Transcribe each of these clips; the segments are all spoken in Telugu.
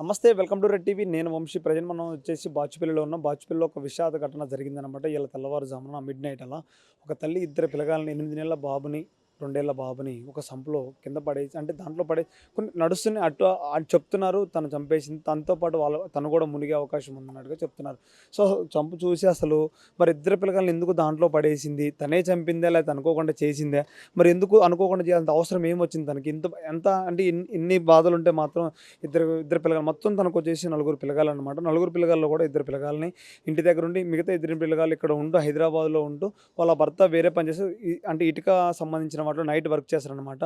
నమస్తే, వెల్కమ్ టు రెడ్ టీవీ. నేను వంశీ. ప్రజెంట్ మనం వచ్చేసి బాచుపల్లిలో ఉన్నాం. బాచుపల్లిలో ఒక విషాద ఘటన జరిగిందనమాట. ఇలా తెల్లవారుజామున మిడ్ నైట్ అలా ఒక తల్లి ఇద్దరు పిల్లగాలని 8 నెలల బాబుని 2 ఏళ్ల బాబుని ఒక సంపులో కింద పడేసి, అంటే దాంట్లో పడే కొన్ని నడుస్తున్నాయి అటు అని చెప్తున్నారు. తను చంపేసింది, తనతో పాటు తను కూడా మునిగే అవకాశం ఉందన్నట్టుగా చెప్తున్నారు. సో చంపు చూసి అసలు మరి ఇద్దరు పిల్లగాలని ఎందుకు దాంట్లో పడేసింది, తనే చంపిందే లేకపోతే అనుకోకుండా చేసిందే, మరి ఎందుకు అనుకోకుండా చేయాలంత అవసరం ఏమొచ్చింది తనకి, ఎంత అంటే ఇన్ని బాధలు ఉంటే మాత్రం ఇద్దరు పిల్లగాలు మొత్తం తనకు వచ్చేసి 4 పిల్లగాలు అనమాట. 4 పిల్లగాల్లో కూడా 2 పిల్లగాలని ఇంటి దగ్గర ఉండి, మిగతా 2 పిల్లగాలు ఇక్కడ ఉంటూ హైదరాబాద్లో ఉంటూ వాళ్ళ భర్త వేరే పని చేసి అంటే ఇటుక సంబంధించిన వాటిలో నైట్ వర్క్ చేస్తారనమాట.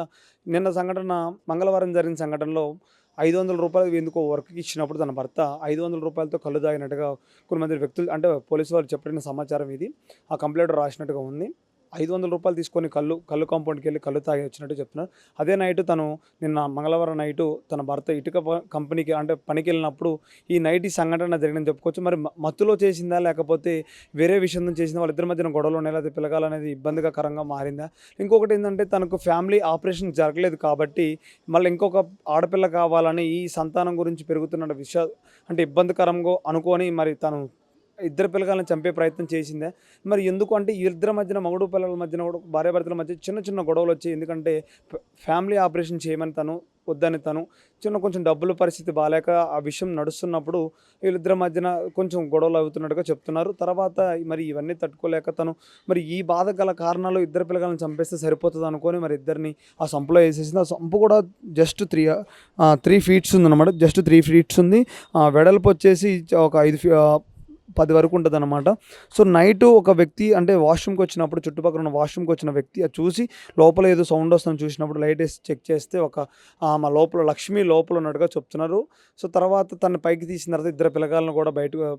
నిన్న సంఘటన మంగళవారం జరిగిన సంఘటనలో ₹500 ఎందుకో వర్క్కి ఇచ్చినప్పుడు తన భర్త ₹500 కళ్ళు తాగినట్టుగా కొంతమంది వ్యక్తులు, అంటే పోలీసు వాళ్ళు చెప్పిన సమాచారం ఇది, ఆ కంప్లైంట్ రాసినట్టుగా ఉంది. ₹500 తీసుకొని కళ్ళు కాంపౌండ్కి వెళ్ళి కళ్ళు తాగి వచ్చినట్టు చెప్తున్నారు. అదే నైట్ తను నిన్న మంగళవారం నైటు తన భర్త ఇటుక కంపెనీకి అంటే పనికి వెళ్ళినప్పుడు ఈ నైట్ ఈ సంఘటన జరిగిందని చెప్పుకోవచ్చు. మరి మత్తులో చేసిందా లేకపోతే వేరే విషయం చేసిందా, వాళ్ళిద్దరి మధ్యన గొడవలు ఉన్నాయి, లేకపోతే పిల్లగాలనేది ఇబ్బందికరంగా మారిందా? ఇంకొకటి ఏంటంటే తనకు ఫ్యామిలీ ఆపరేషన్ జరగలేదు కాబట్టి మళ్ళీ ఇంకొక ఆడపిల్ల కావాలని ఈ సంతానం గురించి పెరుగుతున్న అంటే ఇబ్బందికరంగా అనుకొని మరి తను ఇద్దరు పిల్లగాలను చంపే ప్రయత్నం చేసిందే. మరి ఎందుకు అంటే ఇద్దరి మధ్యన మగడు పిల్లల మధ్యన కూడా భార్యాభర్తల మధ్య చిన్న గొడవలు వచ్చాయి. ఎందుకంటే ఫ్యామిలీ ఆపరేషన్ చేయమని తను వద్దని, తను కొంచెం డబ్బుల పరిస్థితి బాగాలేక ఆ విషయం నడుస్తున్నప్పుడు వీళ్ళిద్దరి మధ్యన కొంచెం గొడవలు అవుతున్నట్టుగా చెప్తున్నారు. తర్వాత మరి ఇవన్నీ తట్టుకోలేక తను మరి ఈ బాధ గల కారణాలు ఇద్దరు పిల్లగాలను చంపేస్తే సరిపోతుంది అనుకొని మరి ఇద్దరిని ఆ సంపులో వేసేసింది. ఆ సంపు కూడా జస్ట్ 3 ఫీట్స్ ఉందన్నమాట. జస్ట్ 3 ఫీట్స్ ఉంది. వెడల్పు వచ్చేసి ఒక 10 వరకు ఉంటుంది అనమాట. సో నైటు ఒక వ్యక్తి అంటే వాష్రూమ్కి వచ్చినప్పుడు, చుట్టుపక్కల ఉన్న వాష్రూమ్కి వచ్చిన వ్యక్తి అది చూసి లోపల ఏదో సౌండ్ వస్తుందని చూసినప్పుడు లైట్ వేసి చెక్ చేస్తే మా లోపల లక్ష్మి లోపల ఉన్నట్టుగా చెప్తున్నారు. సో తర్వాత తను పైకి తీసిన తర్వాత ఇద్దరు పిల్లగాలను కూడా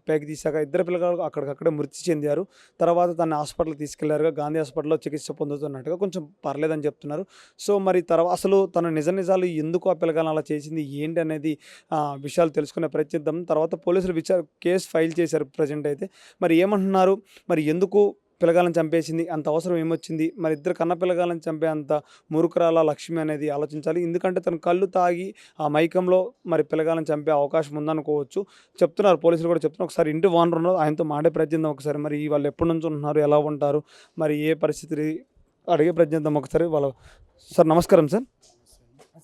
పైకి తీసాక ఇద్దరు పిల్లగాలు అక్కడికక్కడే మృతి చెందారు. తర్వాత తను హాస్పిటల్కి తీసుకెళ్లారుగా, గాంధీ హాస్పిటల్లో చికిత్స పొందుతున్నట్టుగా కొంచెం పర్లేదని చెప్తున్నారు. సో మరి తర్వాత అసలు తన నిజాలు ఎందుకు ఆ పిల్లగాలను అలా చేసింది ఏంటి అనేది విషయాలు తెలుసుకునే ప్రయత్నిద్దాం. తర్వాత పోలీసులు కేసు ఫైల్ చేశారు ప్రజెంట్ అయితే. మరి ఏమంటున్నారు, మరి ఎందుకు పిల్లగాలను చంపేసింది, అంత అవసరం ఏమొచ్చింది, మరి ఇద్దరు కన్న పిల్లగాలను చంపే అంత మూర్ఖురాల లక్ష్మి అనేది ఆలోచించాలి. ఎందుకంటే తను కళ్ళు తాగి ఆ మైకంలో మరి పిల్లగాలను చంపే అవకాశం ఉందనుకోవచ్చు చెప్తున్నారు. పోలీసులు కూడా చెప్తున్నారు. ఒకసారి ఇంటి ఓనర్ ఉన్నారు, ఆయనతో మాడే ప్రయత్నిద్దాం ఒకసారి. మరి వాళ్ళు ఎప్పటి నుంచి ఉంటున్నారు, ఎలా ఉంటారు, మరి ఏ పరిస్థితి అడిగే ప్రయత్నిద్దాం ఒకసారి. సార్ నమస్కారం సార్.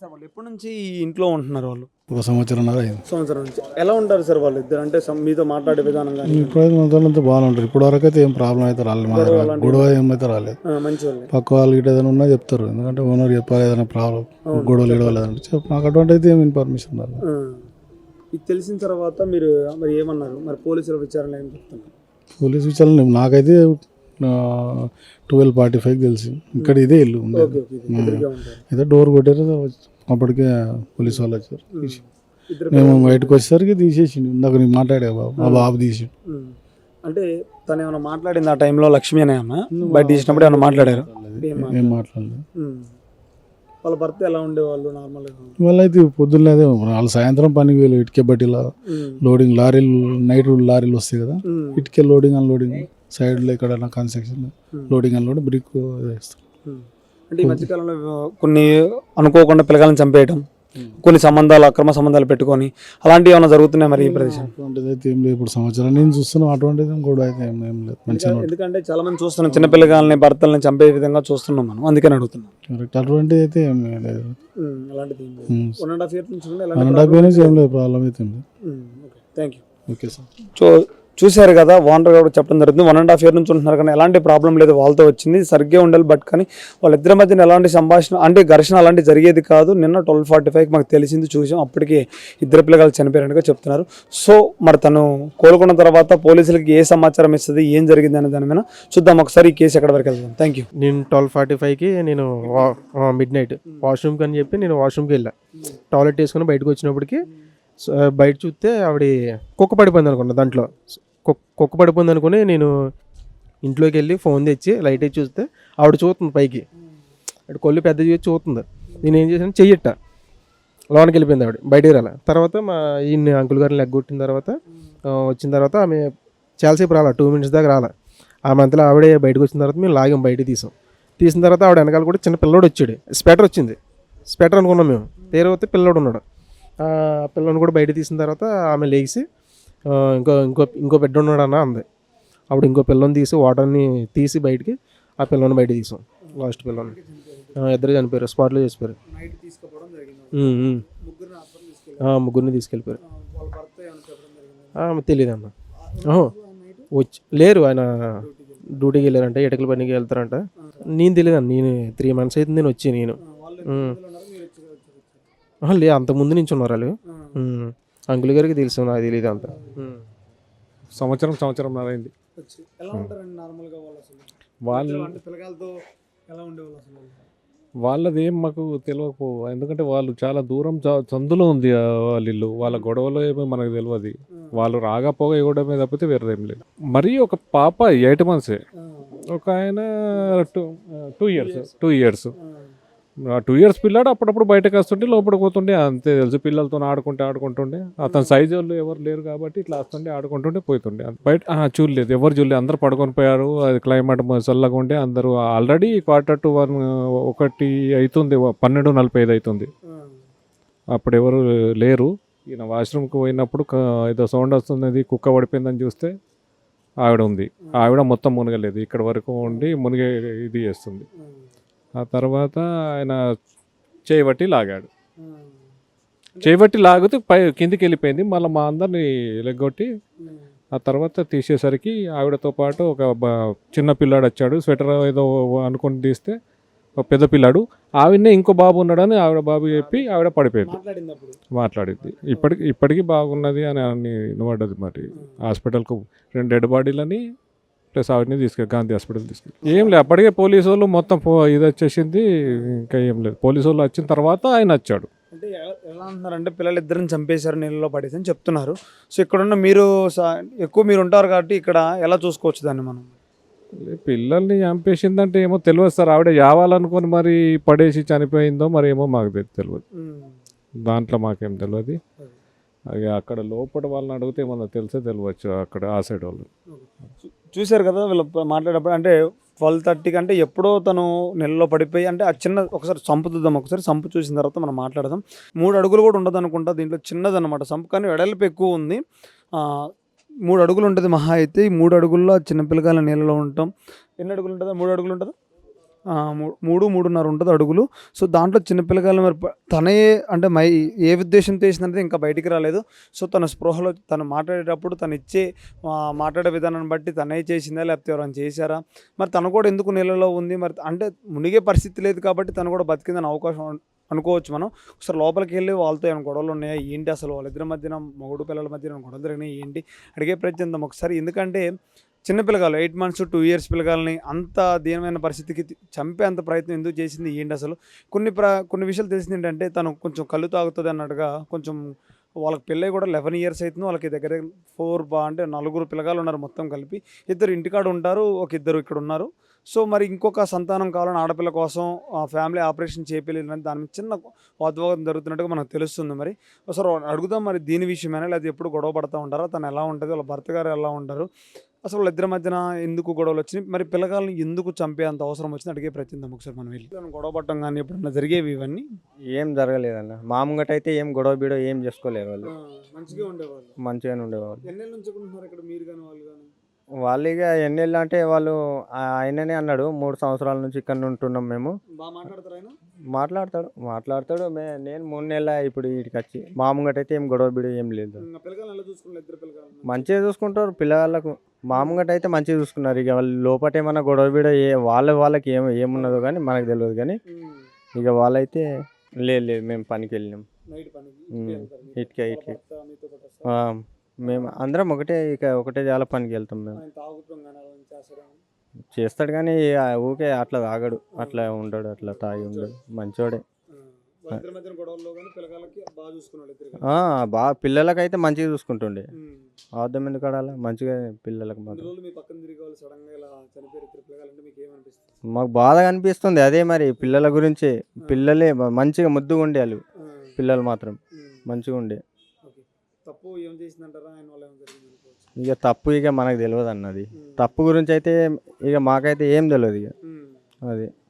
సార్ వాళ్ళు ఎప్పటి నుంచి ఈ ఇంట్లో ఉంటున్నారు? వాళ్ళు 1 సంవత్సరంన్నర అయింది. సంవత్సరం నుంచి. ఎలా ఉంటారు సార్ వాళ్ళు ఇద్దరు, అంటే మీతో మాట్లాడే విధానం కానీ? ఇప్పుడైతే మొదలంతా బాగానే ఉంటారు. ఇప్పుడు వరకు అయితే ఏం ప్రాబ్లం అయితే రాలేదు, గొడవ ఏమైతే రాలేదు. మంచి వాళ్ళు. పక్క వాళ్ళు ఇటు ఏదైనా ఉన్నా చెప్తారు, ఎందుకంటే ఓనర్ చెప్పాలి ఏదైనా ప్రాబ్లం గొడవలు ఇడవలేదంటే నాకు అటువంటి అయితే ఏమి ఇన్ఫర్మేషన్ రాలేదు. ఇది తెలిసిన తర్వాత మీరు మరి ఏమన్నారు, మరి పోలీసుల విచారణ ఏం చెప్తున్నారు? పోలీస్ విచారణ నాకైతే 12:45 తెలిసి ఇక్కడ ఇదే ఇల్లు ఉండేది. అయితే డోర్ కొట్టారు, అప్పటికే పోలీసు వాళ్ళు వచ్చారు. మేము బయటకు వచ్చేసరికి తీసేసిండు. ఇందాక నేను మాట్లాడే మా బాబు తీసిండు. అంటే తను ఏమైనా మాట్లాడింది ఆ టైంలో? లక్ష్మి అనే అమ్మ బయట తీసినప్పుడు ఏమైనా మాట్లాడారు? ఏం మాట్లాడలేదు. వాళ్ళ భర్త ఎలా ఉండేవాళ్ళు నార్మల్గా? వాళ్ళైతే పొద్దున్నే అదే వాళ్ళు సాయంత్రం పనికి వెళ్ళి ఇటుకే బట్టిలా లోడింగ్ లారీలు, నైట్ లారీలు వస్తాయి కదా, ఇటుకే లోడింగ్ అన్లోడింగ్ సైడ్లో ఇక్కడ కన్స్ట్రక్షన్ లోడింగ్ అన్లోడింగ్ బ్రిక్ వేస్తాం. అంటే ఈ మధ్యకాలంలో కొన్ని అనుకోకుండా పిల్లగాలను చంపేయడం, కొన్ని అక్రమ సంబంధాలు పెట్టుకొని అలాంటివి ఏమైనా జరుగుతున్నాయి మరి ఈ ప్రదేశం? అటువంటిది అయితే ఏం లేదు. ఇప్పుడు సంవత్సరం నేను చూస్తున్నాం, అటువంటిది కూడా అయితే ఏం లేదు. మంచిగా ఎందుకంటే చాలా మంది చూస్తున్నాం, చిన్న పిల్లగాలని భర్తల్ని చంపే విధంగా చూస్తున్నాం మనం, అందుకని అడుగుతున్నాం. కరెక్ట్, అటువంటిది అయితే ఏం లేదు. అలాంటిది 1.5 years నుంచి ఏం లేదు, ప్రాబ్లం అయితే ఏం లేదు. Thank you. Okay sir. చూశారు కదా, ఓనర్ కూడా చెప్పడం జరుగుతుంది. 1.5 years నుంచి ఉంటున్నారు కానీ ఎలాంటి ప్రాబ్లం లేదు, వాళ్ళతో వచ్చింది సరిగ్గా ఉండాలి. బట్ కానీ వాళ్ళిద్దరి మధ్యన ఎలాంటి సంభాషణ అంటే ఘర్షణ అలాంటి జరిగేది కాదు. నిన్న 12:45 మాకు తెలిసింది, చూసాం. అప్పటికి ఇద్దరు పిల్లగాలు చనిపోయినట్టుగా చెప్తున్నారు. సో మరి తను కోలుకున్న తర్వాత పోలీసులకి ఏ సమాచారం ఇస్తుంది, ఏం జరిగింది అనే దాని మీద చూద్దాం ఒకసారి. ఈ కేసు ఎక్కడి వరకు వెళ్తాం. Thank you. నేను 12:45కి నేను మిడ్ నైట్ వాష్రూమ్కి అని చెప్పి నేను వాష్రూమ్కి వెళ్ళా. టాయిలెట్ వేసుకుని బయటకు వచ్చినప్పటికి బయట చూస్తే ఆవిడ కుక్క పడిపోయింది అనుకున్నా. దాంట్లో కుక్క పడిపోయింది అనుకుని నేను ఇంట్లోకి వెళ్ళి ఫోన్ తెచ్చి లైట్ వేసి చూస్తే ఆవిడ చూస్తుంది పైకి. అటు కొల్లు పెద్ద చేసి చూస్తుంది. నేను ఏం చేశాను, చెయ్యట్ట లోనికి వెళ్ళిపోయింది ఆవిడ, బయటికి రాల. తర్వాత మా ఈయన అంకుల్ గారిని లెగ్గొట్టిన తర్వాత వచ్చిన తర్వాత ఆమె చాలాసేపు రాలా, 2 minutes దాకా రాలా. ఆమె అంతలో ఆవిడే బయటకు వచ్చిన తర్వాత మేము లాగాం, బయటకు తీసిన తర్వాత ఆవిడ వెనకాల కూడా చిన్న పిల్లోడు వచ్చాడు. స్పెటర్ వచ్చింది, స్పెటర్ అనుకున్నాం మేము. తీరవతే పిల్లోడు ఉన్నాడు. ఆ పిల్లని కూడా బయట తీసిన తర్వాత ఆమె లేచి ఇంకో ఇంకో ఇంకో బిడ్డ ఉన్నాడు అన్న అంది. అప్పుడు ఇంకో పిల్లని తీసి వాటర్ని తీసి బయటికి ఆ పిల్లని బయట తీసాం. లాస్ట్ పిల్లని ఇద్దరు చనిపోయారు, స్పాట్లో చేసిపోయారు. నైట్ తీసుకుపోవడం జరిగింది. ముగ్గురిని హాస్పిటల్ తీసుకెళ్ళారు. ముగ్గురిని తీసుకెళ్ళిపోయారు. వాళ్ళ భర్త ఏమైనా చెప్పడం జరిగింది. తెలియదు అన్న. వచ్చి లేరు, ఆయన డ్యూటీకి వెళ్ళారంట, ఎటకల పనికి వెళ్తారంట. నేను తెలియదు అన్న, నేను 3 months అయితే నేను వచ్చి నేను లే అంతకుముందు నుంచి ఉన్నారు వాళ్ళు. అంకుల్ గారికి తెలుసు, నాకు తెలియదు అంత. సంవత్సరం అయింది. ఎలా ఉంటారండి నార్మల్గా వాళ్ళు అసలు? వాళ్ళు అంటే పిల్లగాలతో ఎలా ఉండేవాళ్ళు అసలు? వాళ్ళది ఏం మాకు తెలియకపో, ఎందుకంటే వాళ్ళు చాలా దూరం సందులో ఉంది వాళ్ళ ఇల్లు. వాళ్ళ గొడవలో ఏమో మనకు తెలియదు. వాళ్ళు రాకపోగా ఇవ్వడమే తప్పితే వేరేదేం లేదు. మరీ ఒక పాప 8 months, ఒక ఆయన 2 years. ఆ 2 years పిల్లాడు అప్పుడప్పుడు బయటకు వస్తుంటే లోపలికి పోతుండే, అంతే తెలుసు. పిల్లలతో ఆడుకుంటుండే. అతని సైజు వాళ్ళు ఎవరు లేరు కాబట్టి ఇట్లా వస్తుండే, ఆడుకుంటుండే, పోతుండే. బయట చూడలేదు, ఎవరు చూడలేదు. అందరు పడుకొని పోయారు. అది క్లైమేట్ చల్లగా ఉండే. అందరూ ఆల్రెడీ 1:45 1 అవుతుంది, 12:45 అవుతుంది. అప్పుడు ఎవరు లేరు. ఈయన వాష్రూమ్కి పోయినప్పుడు ఏదో సౌండ్ వస్తున్నది, కుక్క పడిపోయిందని చూస్తే ఆవిడ ఉంది. ఆవిడ మొత్తం మునగలేదు, ఇక్కడ వరకు ఉండి మునిగే ఇది చేస్తుంది. ఆ తర్వాత ఆయన చేయబట్టి లాగాడు. చేయబట్టి లాగితే కిందికి వెళ్ళిపోయింది. మళ్ళీ మా అందరిని లెగ్గొట్టి ఆ తర్వాత తీసేసరికి ఆవిడతో పాటు ఒక చిన్న పిల్లాడు వచ్చాడు. స్వెటర్ ఏదో అనుకొని తీస్తే ఒక పెద్ద పిల్లాడు. ఆవిడనే ఇంకో బాబు ఉన్నాడని ఆవిడ బాబు చెప్పి ఆవిడ పడిపోయింది. మాట్లాడింది. ఇప్పటికీ బాగున్నది అని వినబడ్డది. మరి హాస్పిటల్కు 2 dead బాడీలని ప్లస్ ఆవిడని గాంధీ హాస్పిటల్ తీసుకెళ్ళి ఏం లేదు. అప్పటికే పోలీసు వాళ్ళు మొత్తం ఇది వచ్చేసింది. ఇంకా ఏం లేదు. పోలీసు వాళ్ళు వచ్చిన తర్వాత ఆయన వచ్చాడు. అంటే ఎలా అంటున్నారంటే పిల్లలు ఇద్దరిని చంపేశారు, నీళ్ళలో పడేసి అని చెప్తున్నారు. సో ఇక్కడున్న మీరు ఎక్కువ మీరు ఉంటారు కాబట్టి ఇక్కడ ఎలా చూసుకోవచ్చు దాన్ని మనం? పిల్లల్ని చంపేసిందంటే ఏమో తెలియదు సార్. ఆవిడ యావాలనుకొని మరి పడేసి చనిపోయిందో మరి ఏమో మాకు తెలియదు. దాంట్లో మాకేం తెలియదు. అక్కడ లోపల వాళ్ళని అడిగితే ఏమన్నా తెలియవచ్చు. అక్కడ ఆ సైడ్ వాళ్ళు చూశారు కదా వీళ్ళు మాట్లాడేటప్పుడు. అంటే 12:30 అంటే ఎప్పుడో తను నెలలో పడిపోయి, అంటే ఆ చిన్న ఒకసారి సంపు చూద్దాం. ఒకసారి సంపు చూసిన తర్వాత మనం మాట్లాడదాం. 3 అడుగులు కూడా ఉండదు అనుకుంటా. దీంట్లో చిన్నదన్నమాట సంపు, కానీ వెడల్పు ఎక్కువ ఉంది. 3 అడుగులు ఉంటుంది మహా అయితే. ఈ 3 అడుగుల్లో చిన్నపిల్లకాయల నీళ్ళలో ఉంటాం. ఎన్ని అడుగులు ఉంటుందా? 3 అడుగులు ఉంటుందా? 3.5 ఉంటుంది అడుగులు. సో దాంట్లో చిన్నపిల్లకాయలు మరి తనే అంటే ఏ ఉద్దేశంతో వేసిందంటే ఇంకా బయటికి రాలేదు. సో తన స్పృహలో తను మాట్లాడేటప్పుడు తను మాట్లాడే విధానాన్ని బట్టి తనే చేసిందా లేకపోతే ఎవరైనా చేశారా? మరి తను కూడా ఎందుకు నీళ్ళలో ఉంది? మరి అంటే మునిగే పరిస్థితి లేదు కాబట్టి తను కూడా బతికిందని అవకాశం అనుకోవచ్చు మనం. ఒకసారి లోపలికి వెళ్ళి వాళ్ళతో ఏమైనా గొడవలు ఉన్నాయా ఏంటి, అసలు వాళ్ళిద్దరి మధ్యన మొగుడు పిల్లల మధ్యన గొడవలు జరిగినాయి ఏంటి అడిగే ప్రయత్నిద్దాం ఒకసారి. ఎందుకంటే చిన్నపిల్లగాలు 8 months 2 years పిల్లగాలని అంత దీనమైన పరిస్థితికి చంపే అంత ప్రయత్నం ఎందుకు చేసింది ఏంటి అసలు? కొన్ని విషయాలు తెలిసింది ఏంటంటే తను కొంచెం కళ్ళు తాగుతుంది అన్నట్టుగా, కొంచెం వాళ్ళకి పెళ్ళి కూడా 11 years అవుతుంది. వాళ్ళకి దగ్గర 4 అంటే 4 పిల్లగాలు ఉన్నారు మొత్తం కలిపి. 2 ఇంటికాడ ఉంటారు, ఒక 2 ఇక్కడ ఉన్నారు. సో మరి ఇంకొక సంతానం కావాలని ఆడపిల్ల కోసం ఫ్యామిలీ ఆపరేషన్ చేయాలని దాని మీద చిన్న వాగ్వాదం జరుగుతున్నట్టుగా మనకు తెలుస్తుంది. మరి ఒకసారి అడుగుదాం, మరి దీని విషయమైనా లేదా ఎప్పుడు గొడవ పడుతూ ఉంటారా? తను ఎలా ఉంటుంది, వాళ్ళ భర్త గారు ఎలా ఉంటారు, అసలు వాళ్ళిద్దరి మధ్యన ఎందుకు గొడవలు వచ్చినాయి, మరి పిల్లగాళ్ళని ఎందుకు చంపే అంత అవసరం వచ్చింది అడిగే ప్రయత్నిద్దాం ఒకసారి మనం వెళ్ళి. గొడవ పట్టడం కానీ ఎప్పుడన్నా జరిగేవి ఇవన్నీ? ఏం జరగలేదన్న. మామూలుగా అయితే ఏం గొడవ బీడో ఏం చేసుకోలేరు వాళ్ళు. మంచిగా ఉండేవాళ్ళు. మంచిగానే ఉండేవాళ్ళు. ఎన్నేళ్ళ నుంచి ఉంటున్నారు ఇక్కడ మీరు కానీ వాళ్ళు కానీ? వాళ్ళు ఇక ఎన్నేళ్ళు అంటే వాళ్ళు ఆయననే అన్నాడు 3 సంవత్సరాల నుంచి ఇక్కడ ఉంటున్నాం మేము. బాగా మాట్లాడతారు ఆయన? మాట్లాడతాడు. నేను 3 నెలల ఇప్పుడు వీటికి వచ్చి. మామూలుగా అయితే ఏం గొడవ బీడో ఏం లేదు. పిల్లగాళ్ళు ఎలా చూసుకున్నారు? 2 పిల్లగాళ్ళు మంచిగా చూసుకుంటారు పిల్లగాళ్ళకు. మామూలుగా అయితే మంచిగా చూసుకున్నారు. ఇక వాళ్ళు లోపల ఏమన్నా గొడవ బీడో వాళ్ళకి ఏమున్నదో కానీ మనకు తెలియదు. కానీ ఇక వాళ్ళైతే లేదు మేము పనికి వెళ్ళినాం. ఇటుకే మేము అందరం ఒకటే చాలా పనికి వెళ్తాం మేము. చేస్తాడు కానీ ఊకే అట్లా తాగడు, అట్లా ఉండడు, అట్లా తాగి ఉండడు, మంచోడే. బాగా పిల్లలకైతే మంచిగా చూసుకుంటుండే. అర్థం ఎందుకు ఆడాలా మంచిగా పిల్లలకు మాత్రం. మాకు బాధగా అనిపిస్తుంది. అదే మరి పిల్లల గురించి. పిల్లలే మంచిగా ముద్దుగా ఉండే వాళ్ళు. పిల్లలు మాత్రం మంచిగా ఉండే. ఇక తప్పు ఇక మనకు తెలియదు అన్నది. తప్పు గురించి అయితే ఇక మాకైతే ఏం తెలియదు. ఇక అది